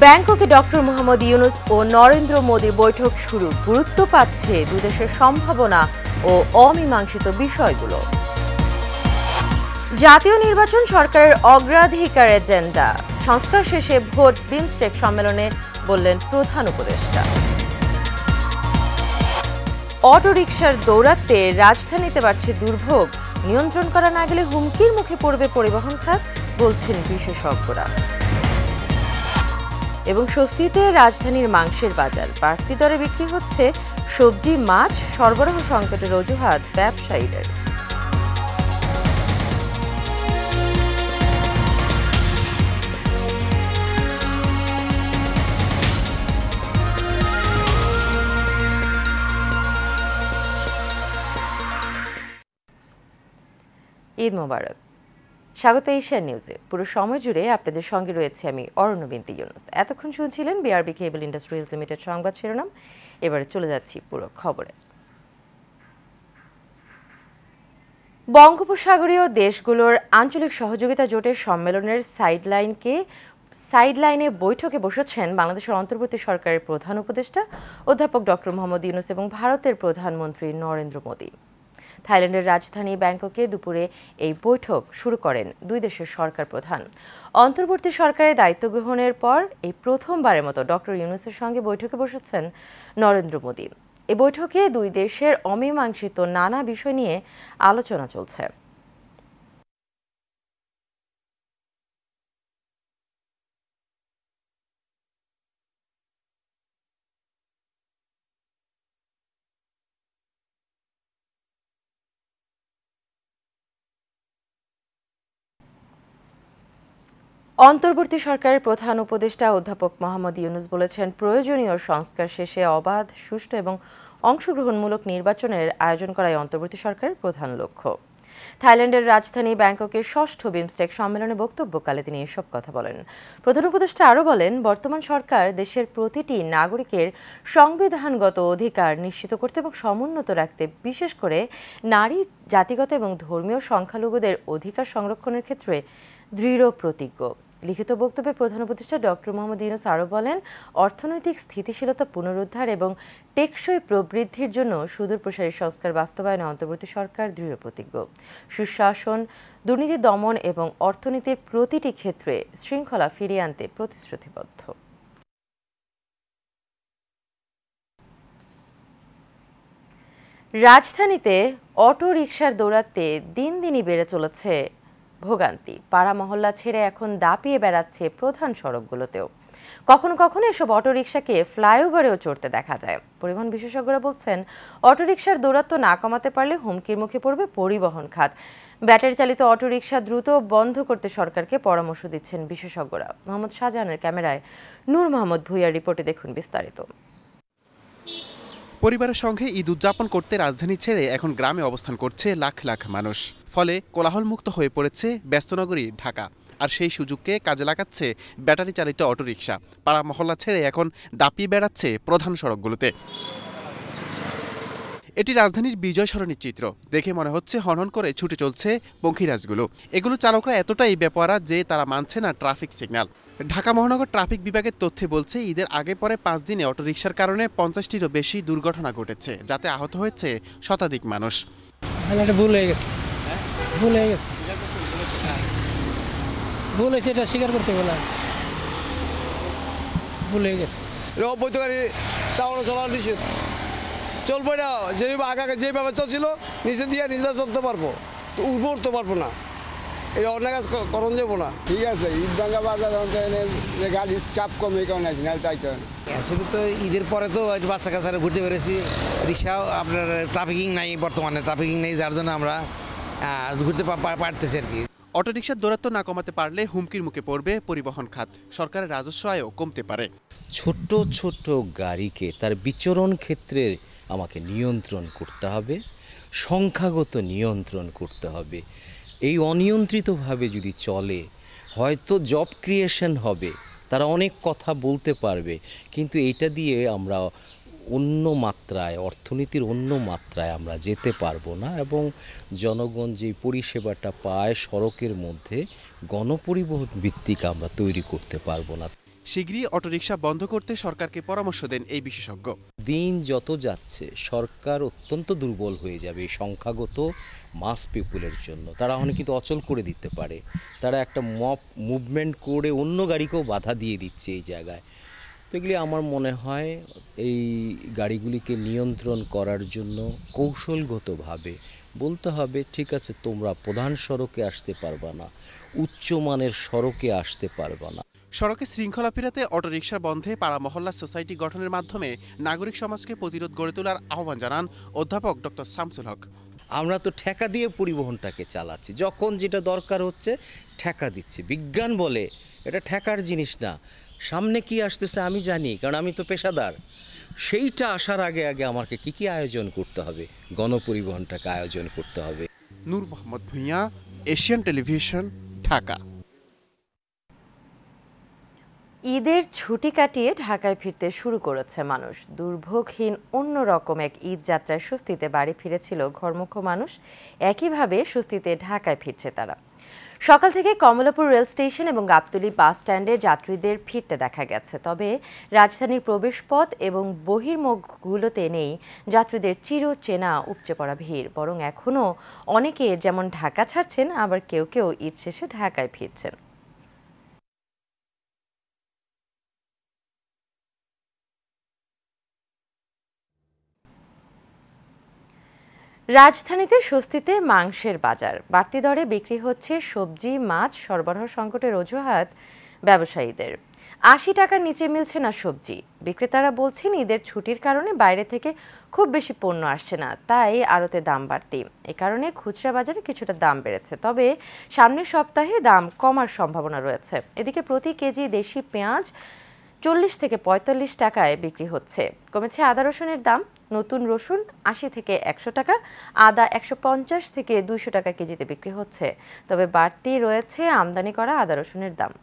ব্যাংককে ডক্টর মোহাম্মদ ইউনূস ও নরেন্দ্র মোদির বৈঠক শুরু, গুরুত্ব পাচ্ছে দুই দেশের সম্ভাবনা ও অমীমাংসিত বিষয়গুলো। জাতীয় নির্বাচন সরকারের অগ্রাধিকার এজেন্ডা, সংস্কার শেষে ভোট বিমস্টেক সম্মেলনে বললেন প্রধান উপদেষ্টা। অটোরিকশার দৌরাত্মে রাজধানীতে বাড়ছে দুর্ভোগ, নিয়ন্ত্রণ করা না গেলে হুমকির মুখে পড়বে পরিবহন খাত, বলছেন বিশেষজ্ঞরা। এবং স্বস্তিতে রাজধানীর মাংসের বাজার, বাড়তি দরে বিক্রি হচ্ছে সবজি, মাছ, সরবরাহ সংকটের অজুহাত ব্যবসায়ীদের। ঈদ মোবারক। স্বাগত এশিয়ান নিউজে। পুরো সময় জুড়ে আপনাদের সঙ্গে রয়েছে আমি অরণ্য বিনতি ইউনুস। এতক্ষণ শুনছিলেন বিআরবি কেবল ইন্ডাস্ট্রিজ লিমিটেড সংবাদ শিরোনাম। এবারে চলে যাচ্ছি পুরো খবরে। বঙ্গোপসাগরীয় দেশগুলোর আঞ্চলিক সহযোগিতা জোটের সম্মেলনের সাইডলাইনে বৈঠকে বসেছেন বাংলাদেশের অন্তর্বর্তী সরকারের প্রধান উপদেষ্টা অধ্যাপক ডক্টর মোহাম্মদ ইউনূস এবং ভারতের প্রধানমন্ত্রী নরেন্দ্র মোদি। থাইল্যান্ডের রাজধানী ব্যাংককে দুপুরে এই বৈঠক শুরু করেন দুই দেশের সরকার প্রধান। অন্তর্বর্তী সরকারের দায়িত্ব গ্রহণের পর এই প্রথমবারের মতো ডক্টর ইউনূসের সঙ্গে বৈঠকে বসেছেন নরেন্দ্র মোদি। এই বৈঠকে দুই দেশের অমীমাংসিত নানা বিষয় নিয়ে আলোচনা চলছে। অন্তর্বর্তী সরকারের প্রধান উপদেষ্টা অধ্যাপক মোহাম্মদ ইউনূস বলেছেন, প্রয়োজনীয় সংস্কার শেষে অবাধ, সুষ্ঠু এবং অংশগ্রহণমূলক নির্বাচনের আয়োজন করাই অন্তর্বর্তী সরকারের প্রধান লক্ষ্য। থাইল্যান্ডের রাজধানী ব্যাংককের ষষ্ঠ বিমস্টেক সম্মেলনে বক্তব্যকালে তিনি এসব কথা বলেন। প্রধান উপদেষ্টা আরও বলেন, বর্তমান সরকার দেশের প্রতিটি নাগরিকের সংবিধানগত অধিকার নিশ্চিত করতে এবং সমুন্নত রাখতে, বিশেষ করে নারী, জাতিগত এবং ধর্মীয় সংখ্যালঘুদের অধিকার সংরক্ষণের ক্ষেত্রে দৃঢ় প্রতিজ্ঞ। লিখিত বক্তব্যে প্রধান উপদেষ্টা ডক্টর মোহাম্মদ ইউনূস আরও বলেন, অর্থনৈতিক স্থিতিশীলতা পুনরুদ্ধার এবং টেকসই প্রবৃদ্ধির জন্য সুদূরপ্রসারী সংস্কার বাস্তবায়নে অন্তর্বর্তী সরকার দৃঢ় প্রতিজ্ঞ। সুশাসন, দুর্নীতি দমন এবং অর্থনীতির প্রতিটি ক্ষেত্রে শৃঙ্খলা ফিরিয়ে আনতে প্রতিশ্রুতিবদ্ধ। রাজধানীতে অটোরিকশার দৌরাত্মে দিন দিনই বেড়ে চলেছে ভোগান্তি। পাড়া মহল্লা ছেড়ে এখন দাপিয়ে বেড়াচ্ছে প্রধান সড়কগুলোতেও। কখনো কখনো এসব অটোরিকশাকে ফ্লাইওভারেও চড়তে দেখা যায়। পরিবহন বিশেষজ্ঞরা বলছেন, অটোরিকশার দৌরাত্ম্য না কমাতে পারলে হুমকির মুখে পড়বে পরিবহন খাত। ব্যাটারি চালিত অটোরিকশা দ্রুত বন্ধ করতে সরকারকে পরামর্শ দিচ্ছেন বিশেষজ্ঞরা। মোহাম্মদ শাহজাহানের ক্যামেরায় নূর মোহাম্মদ ভূঁইয়ার রিপোর্টে দেখুন বিস্তারিত। পরিবারের সঙ্গে ঈদ উদযাপন করতে রাজধানী ছেড়ে এখন গ্রামে অবস্থান করছে লাখ লাখ মানুষ। ফলে কোলাহলমুক্ত হয়ে পড়েছে ব্যস্তনগরী ঢাকা। আর সেই সুযোগকে কাজে লাগাচ্ছে ব্যাটারি চালিত অটোরিকশা। পাড়া মহল্লা ছেড়ে এখন দাপিয়ে বেড়াচ্ছে প্রধান সড়কগুলোতে। এটি রাজধানীর বিজয় সরণির চিত্র। দেখে মনে হচ্ছে হনহন করে ছুটে চলছে পঙ্খিরাজগুলো। এগুলো চালকরা এতটাই বেপরোয়া যে তারা মানছে না ট্রাফিক সিগন্যাল। ঢাকা মহানগর ট্রাফিক বিভাগের তথ্যে বলছে, ঈদের আগে পরে ৫ দিনে অটোরিকশার কারণে ৫০টিরও বেশি দুর্ঘটনা ঘটেছে, যাতে আহত হয়েছে শতাধিক মানুষ। ভুল হয়ে গেছে, ভুল হয়ে গেছে, ভুল হয়েছে, এটা স্বীকার করতে বলা, ভুল হয়ে গেছে। অবৈধ গাড়ি টাউনে চলার নিষেধ, চলবে না। যেভাবে আগে যেভাবে চলছিল নিচে দিয়ে নিজে চলতে পারবো, উপর উঠতে পারবো না। এটা অনেক কাজ করণ যাবো না। ঠিক আছে, ঈদভাঙ্গা বাজার গাড়ির চাপ কমে কেমন আছে না তাই তো। আসলে তো ঈদের পরে তো বাচ্চা কাচ্চারা ঘুরতে পেরেছি, রিক্সাও আপনার ট্রাফিকিং নাই, বর্তমানে ট্রাফিকিং নেই, যার জন্য আমরা ঘুরতে পারতেছি আর কি। অটোরিকশার দৌরাত্ম্য না কমাতে পারলে হুমকির মুখে পড়বে পরিবহন খাত। সরকারের রাজস্ব আয়ও কমতে পারে। ছোট ছোট গাড়িকে তার বিচরণ ক্ষেত্রে আমাকে নিয়ন্ত্রণ করতে হবে, সংখ্যাগত নিয়ন্ত্রণ করতে হবে। এই অনিয়ন্ত্রিতভাবে যদি চলে, হয়তো জব ক্রিয়েশন হবে, তারা অনেক কথা বলতে পারবে, কিন্তু এটা দিয়ে আমরা অন্য মাত্রায়, অর্থনীতির অন্য মাত্রায় আমরা যেতে পারবো না এবং জনগণ যে পরিষেবাটা পায় সড়কের মধ্যে, গণপরিবহন ভিত্তিক আমরা তৈরি করতে পারবো না। শিগগিরই অটোরিকশা বন্ধ করতে সরকারকে পরামর্শ দেন এই বিশেষজ্ঞ। দিন যত যাচ্ছে সরকার অত্যন্ত দুর্বল হয়ে যাবে সংখ্যাগত মাস পিপুলের জন্য। তারা অনেক কিন্তু অচল করে দিতে পারে, তারা একটা মব মুভমেন্ট করে অন্য গাড়িকেও বাধা দিয়ে দিচ্ছে এই জায়গায়। তো এগুলি আমার মনে হয় এই গাড়িগুলিকে নিয়ন্ত্রণ করার জন্য কৌশলগতভাবে বলতে হবে, ঠিক আছে তোমরা প্রধান সড়কে আসতে পারবা না, উচ্চমানের সড়কে আসতে পারবা না। সড়কে শৃঙ্খলা ফেরাতে অটোরিকশা বন্ধে পাড়া মহল্লা সোসাইটি গঠনের মাধ্যমে নাগরিক সমাজকে প্রতিরোধ গড়ে তোলার আহ্বান জানান অধ্যাপক ডক্টর শামসুল হক। আমরা তো ঠেকা দিয়ে পরিবহনটাকে চালাচ্ছি, যখন যেটা দরকার হচ্ছে ঠেকা দিচ্ছি। বিজ্ঞান বলে এটা ঠেকার জিনিস না, সামনে কি আসতেছে আমি জানি, কারণ আমি তো পেশাদার। সেইটা আসার আগে আগে আমাকে কি আয়োজন করতে হবে, গণপরিবহনটাকে আয়োজন করতে হবে। নূর মোহাম্মদ ভূঁইয়া, এশিয়ান টেলিভিশন, ঢাকা। ঈদের ছুটি কাটিয়ে ঢাকায় ফিরতে শুরু করেছে মানুষ। দুর্ভোগহীন অন্যরকম এক ঈদ যাত্রায় স্বস্তিতে বাড়ি ফিরেছিল ঘরমুখো মানুষ, একইভাবে স্বস্তিতে ঢাকায় ফিরছে তারা। সকাল থেকে কমলাপুর রেল স্টেশন এবং গাবতলী বাস স্ট্যান্ডে যাত্রীদের ফিরতে দেখা গেছে। তবে রাজধানীর প্রবেশপথ এবং বহির্মুখগুলোতে নেই যাত্রীদের চিরচেনা উপচে পড়া ভিড়, বরং এখনও অনেকে যেমন ঢাকা ছাড়ছেন, আবার কেউ কেউ ঈদ শেষে ঢাকায় ফিরছেন। রাজধানীতে স্বস্তিতে মাংসের বাজার, বাড়তি দরে বিক্রি হচ্ছে সবজি, মাছ। সরবরাহ সংকটের অজুহাত ব্যবসায়ীদের। ৮০ টাকার নিচে মিলছে না সবজি। বিক্রেতারা বলছেন ঈদের ছুটির কারণে বাইরে থেকে খুব বেশি পণ্য আসছে না, তাই আড়তে দাম বাড়তি। এ কারণে খুচরা বাজারে কিছুটা দাম বেড়েছে, তবে সামনের সপ্তাহে দাম কমার সম্ভাবনা রয়েছে। এদিকে প্রতি কেজি দেশি পেঁয়াজ ৪০ থেকে ৪৫ টাকায় বিক্রি হচ্ছে। কমেছে আদা রসুনের দাম, নতুন রসুন ৮০ থেকে ১০০ টাকা, আদা ১৫০ থেকে ২০০ টাকা কেজিতে বিক্রি হচ্ছে। তবে বাড়তি রয়েছে আমদানি করা আদা রসুনের দাম।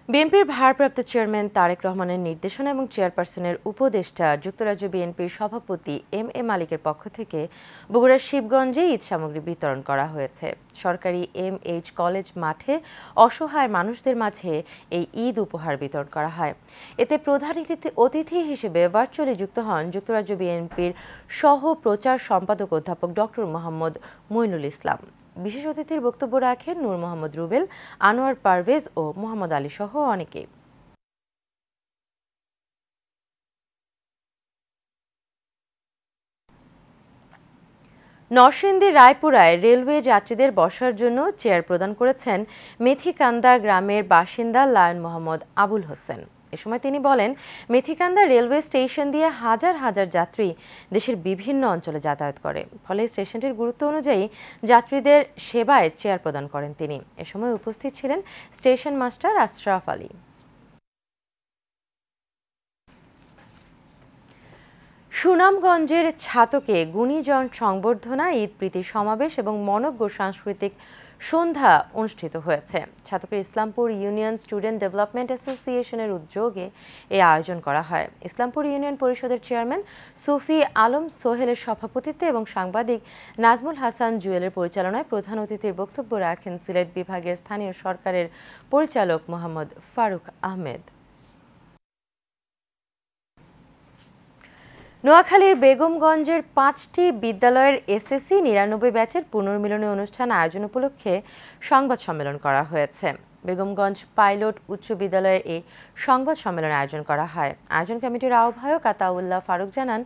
বিএনপির ভারপ্রাপ্ত চেয়ারম্যান তারেক রহমানের নির্দেশনা এবং চেয়ারপারসনের উপদেষ্টা যুক্তরাজ্য বিএনপির সভাপতি এম মালিকের পক্ষ থেকে বগুড়ার শিবগঞ্জে ঈদ সামগ্রী বিতরণ করা হয়েছে। সরকারি MH কলেজ মাঠে অসহায় মানুষদের মাঝে এই ঈদ উপহার বিতরণ করা হয়। এতে প্রধান অতিথি হিসেবে ভার্চুয়ালি যুক্ত হন যুক্তরাজ্য বিএনপির সহ প্রচার সম্পাদক অধ্যাপক ডক্টর মোহাম্মদ মইনুল ইসলাম। বিশেষ অতিথির বক্তব্য রাখেন নূর মোহাম্মদ রুবেল, আনোয়ার পারভেজ ও মোহাম্মদ আলী সহ অনেকে। নরসিংদী রায়পুরায় রেলওয়ে যাত্রীদের বসার জন্য চেয়ার প্রদান করেছেন মেথিকান্দা গ্রামের বাসিন্দা লায়ন মোহাম্মদ আবুল হোসেন। এ সময় তিনি বলেন, মেথিকান্দা রেলওয়ে স্টেশন দিয়ে হাজার হাজার যাত্রী দেশের বিভিন্ন অঞ্চলে যাতায়াত করে, ফলে স্টেশনটির গুরুত্ব অনুযায়ী যাত্রীদের সেবায় চেয়ার প্রদান করেন তিনি। এ সময় উপস্থিত ছিলেন স্টেশন মাস্টার আশরাফ আলী। সুনামগঞ্জের ছাতকে গুণীজন সংবর্ধনা, ঈদ প্রীতি সমাবেশ এবং মনোজ্ঞ সাংস্কৃতিক সন্ধ্যা অনুষ্ঠিত হয়েছে। ছাতকের ইসলামপুর ইউনিয়ন স্টুডেন্ট ডেভেলপমেন্ট অ্যাসোসিয়েশনের উদ্যোগে এই আয়োজন করা হয়। ইসলামপুর ইউনিয়ন পরিষদের চেয়ারম্যান সুফি আলম সোহেলের সভাপতিত্বে এবং সাংবাদিক নাজমুল হাসান জুয়েলের পরিচালনায় প্রধান অতিথির বক্তব্য রাখেন সিলেট বিভাগের স্থানীয় সরকারের পরিচালক মোহাম্মদ ফারুক আহমেদ। নোয়াখালীর বেগমগঞ্জের 5টি বিদ্যালয়ের SSC 99 ব্যাচের পুনর্মিলনী অনুষ্ঠান আয়োজন উপলক্ষে সংবাদ সম্মেলন করা হয়েছে। বেগমগঞ্জ পাইলট উচ্চ বিদ্যালয়ের এই সংবাদ সম্মেলন আয়োজন করা হয়। আয়োজন কমিটির আহ্বায়ক আতাউল্লাহ ফারুক জানান,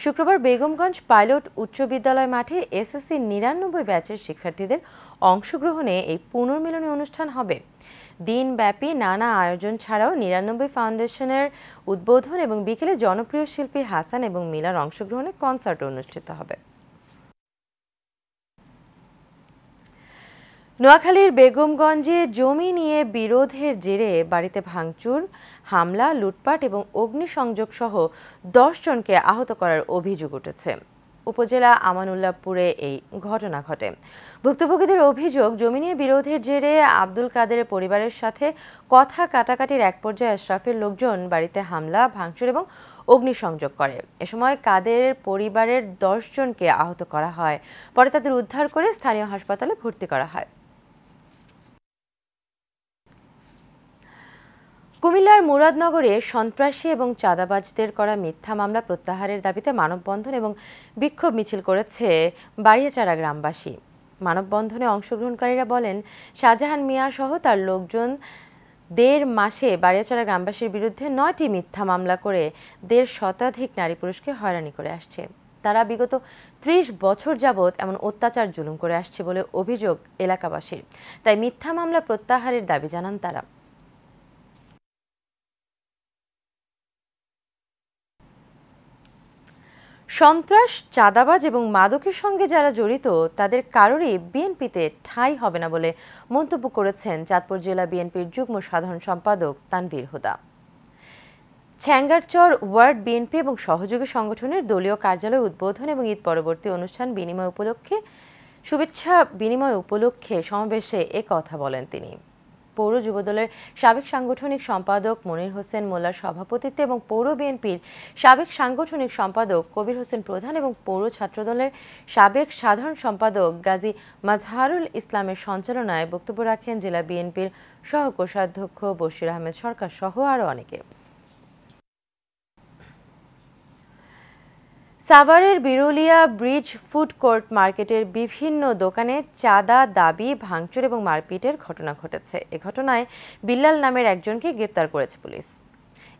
শুক্রবার বেগমগঞ্জ পাইলট উচ্চ বিদ্যালয় মাঠে SSC 99 ব্যাচের শিক্ষার্থীদের অংশগ্রহণে এই পুনর্মিলনী অনুষ্ঠান হবে। দিনব্যাপী নানা আয়োজন ছাড়াও 99 ফাউন্ডেশনের উদ্বোধন এবং বিকেলে জনপ্রিয় শিল্পী হাসান এবং মিলার অংশগ্রহণে কনসার্ট অনুষ্ঠিত হবে। নোয়াখালীর বেগমগঞ্জে জমি নিয়ে বিরোধের জেরে বাড়িতে ভাঙচুর, হামলা, লুটপাট এবং অগ্নিসংযোগ সহ 10 জনকে আহত করার অভিযোগ উঠেছে। উপজেলা আমানুল্লাহপুরে এই ঘটনা ঘটে। ভুক্তভোগীদের অভিযোগ, জমি নিয়ে বিরোধের জেরে আব্দুল কাদেরের পরিবারের সাথে কথা কাটাকাটির এক পর্যায়ে আশরাফের লোকজন বাড়িতে হামলা, ভাঙচুর এবং অগ্নিসংযোগ করে। এ সময় কাদেরের পরিবারের 10 জনকে আহত করা হয়। পরে তাদের উদ্ধার করে স্থানীয় হাসপাতালে ভর্তি করা হয়। কুমিল্লার মুরাদনগরে সন্ত্রাসী এবং চাঁদাবাজদের করা মিথ্যা মামলা প্রত্যাহারের দাবিতে মানববন্ধন এবং বিক্ষোভ মিছিল করেছে বাড়িয়াচারা গ্রামবাসী। মানববন্ধনে অংশগ্রহণকারীরা বলেন, শাহজাহান মিয়া সহ তার লোকজন 1.5 মাসে বাড়িয়াচারা গ্রামবাসীর বিরুদ্ধে 9টি মিথ্যা মামলা করে 1.5 শতাধিক নারী পুরুষকে হয়রানি করে আসছে। তারা বিগত 30 বছর যাবৎ এমন অত্যাচার জুলুম করে আসছে বলে অভিযোগ এলাকাবাসীর। তাই মিথ্যা মামলা প্রত্যাহারের দাবি জানান তারা। সন্ত্রাস, চাঁদাবাজ এবং মাদকের সঙ্গে যারা জড়িত তাদের কারোরই বিএনপিতে ঠাঁই হবে না বলে মন্তব্য করেছেন চাঁদপুর জেলা বিএনপির যুগ্ম সাধারণ সম্পাদক তানভীর হুদা। ছ্যাঙ্গারচর ওয়ার্ড বিএনপি এবং সহযোগী সংগঠনের দলীয় কার্যালয় উদ্বোধন এবং ঈদ পরবর্তী অনুষ্ঠান শুভেচ্ছা বিনিময় উপলক্ষে সমাবেশে কথা বলেন তিনি। পৌর যুবদলের সাবেক সাংগঠনিক সম্পাদক মনির হোসেন মোল্লার সভাপতিত্বে এবং পৌর বিএনপির সাবেক সাংগঠনিক সম্পাদক কবির হোসেন প্রধান এবং পৌর ছাত্রদলের সাবেক সাধারণ সম্পাদক গাজী মাজহারুল ইসলামের সঞ্চালনায় বক্তব্য রাখেন জেলা বিএনপির সহকোষাধ্যক্ষ বশির আহমেদ সরকার সহ আরও অনেকে। সাভারের বিরুলিয়া ব্রিজ ফুড কোর্ট মার্কেটের বিভিন্ন দোকানে চাঁদা দাবি, ভাঙচুর এবং মারপিটের ঘটনা ঘটেছে। এ ঘটনায় বিল্লাল নামের একজনকে গ্রেপ্তার করেছে পুলিশ।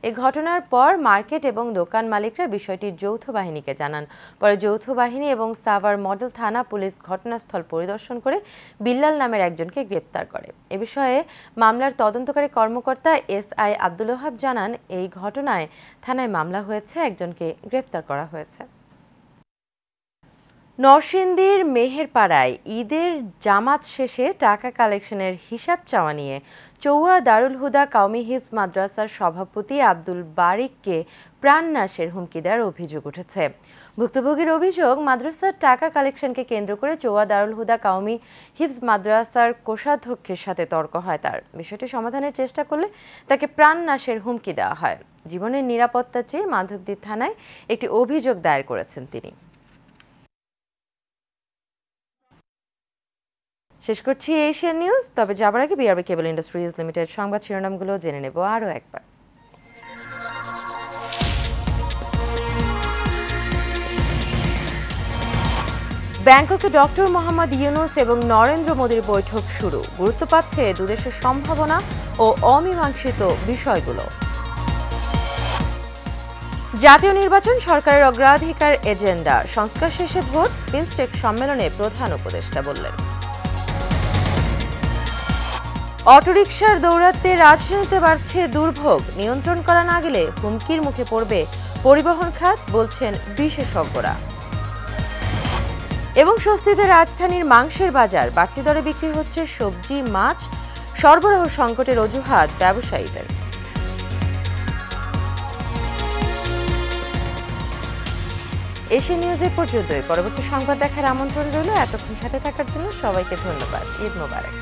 এ ঘটনার পর মার্কেট এবং দোকান মালিকরা বিষয়টি যৌথ বাহিনীকে জানান। পরে যৌথ বাহিনী এবং সাভার মডেল থানা পুলিশ ঘটনাস্থল পরিদর্শন করে বিল্লাল নামের একজনকে গ্রেপ্তার করে। এ বিষয়ে মামলার তদন্তকারী কর্মকর্তা SI আব্দুল ওহাব জানান, এই ঘটনায় থানায় মামলা হয়েছে, একজনকে গ্রেপ্তার করা হয়েছে। নরসিংদীর মেহেরপাড়ায় ঈদের জামাত শেষে টাকা কালেকশনের হিসাব চাওয়া নিয়ে চৌয়া দারুল হুদা কওমি হিফজ মাদ্রাসার সভাপতি আব্দুল বারিককে প্রাণনাশের হুমকি দেওয়ার অভিযোগ উঠেছে। ভুক্তভোগীর অভিযোগ, মাদ্রাসার টাকা কালেকশনকে কেন্দ্র করে চৌয়া দারুল হুদা কওমি হিফজ মাদ্রাসার কোষাধ্যক্ষের সাথে তর্ক হয় তার। বিষয়টি সমাধানের চেষ্টা করলে তাকে প্রাণনাশের হুমকি দেওয়া হয়। জীবনের নিরাপত্তা চেয়ে মাধবদী থানায় একটি অভিযোগ দায়ের করেছেন তিনি। শেষ করছি এশিয়ান নিউজ। তবে যাবার আগে বিআরবি কেবল ইন্ডাস্ট্রিজ লিমিটেড সংবাদ শিরোনামগুলো জেনে নেব আরও একবার। ব্যাংককে ডক্টর মোহাম্মদ ইউনূস এবং নরেন্দ্র মোদীর বৈঠক শুরু। গুরুত্ব পাচ্ছে দুদেশের সম্ভাবনা ও অমীমাংসিত বিষয়গুলো। জাতীয় নির্বাচন সরকারের অগ্রাধিকার এজেন্ডা। সংস্কার শেষে ভোট, বিমস্টেক সম্মেলনে প্রধান উপদেষ্টা বললেন। অটোরিকশার দৌরাত্মে রাজধানীতে বাড়ছে দুর্ভোগ। নিয়ন্ত্রণ করা না গেলে হুমকির মুখে পড়বে পরিবহন খাত, বলছেন বিশেষজ্ঞরা। এবং স্বস্তিতে রাজধানীর মাংসের বাজার। বাড়তি দরে বিক্রি হচ্ছে সবজি, মাছ। সরবরাহ সংকটের অজুহাত ব্যবসায়ীদের। এশিয়ান নিউজে পর্যন্তই। পরবর্তী সংবাদ দেখার আমন্ত্রণ রইল। এতক্ষণ সাথে থাকার জন্য সবাইকে ধন্যবাদ। ঈদ মোবারক।